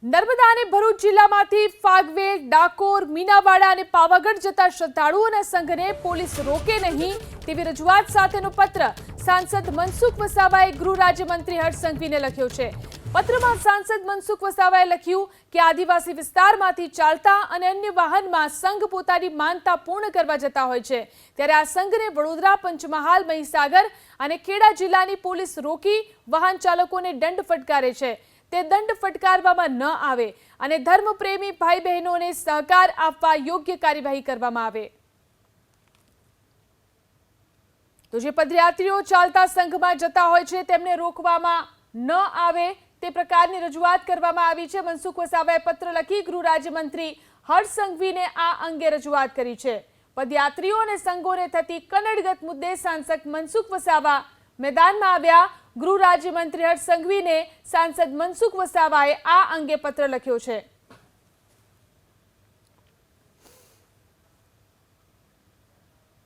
નર્મદા અને ભરૂચ જિલ્લામાંથી ફાગવે, ડાકોર, મીનાવાડા અને પાવાગઢ જતા શ્રદ્ધાળુઓના સંઘને પોલીસ રોકે નહીં તેવી રજૂઆત સાથેનો પત્ર સાંસદ મનસુખ વસાવાએ ગૃહ રાજ્યમંત્રી હર્ષ સંઘવીને લખ્યો છે। પત્રમાં સાંસદ મનસુખ વસાવાએ લખ્યું કે આદિવાસી વિસ્તારમાંથી ચાલતા અને અન્ય વાહનમાં સંઘ પોતાની માનતા પૂર્ણ કરવા જતા હોય છે, ત્યારે આ સંઘને વડોદરા, પંચમહાલ, મહીસાગર અને ખેડા જિલ્લાની પોલીસ રોકી વાહન ચાલકોને દંડ ફટકારે છે। તે દંડ ફટકારવામાં ન આવે અને ધર્મપ્રેમી ભાઈ બહેનોને સહકાર આપવા યોગ્ય કાર્યવાહી કરવામાં આવે। તો જે પદયાત્રીઓ ચાલતા સંઘમાં જતા હોય છે તેમને રોકવામાં ન આવે તે પ્રકારની રજૂઆત કરવામાં આવી છે। મનસુખ વસાવાએ પત્ર લખી ગૃહ રાજ્યમંત્રી હર્ષ સંઘવીને આ અંગે રજૂઆત કરી છે। પદયાત્રીઓ અને સંઘોને થતી કનડગત મુદ્દે સાંસદ મનસુખ વસાવા મેદાનમાં આવ્યા। ગૃહ રાજ્યમંત્રી હર્ષ સંઘવીને સાંસદ મનસુખ વસાવાએ આ અંગે પત્ર લખ્યો છે।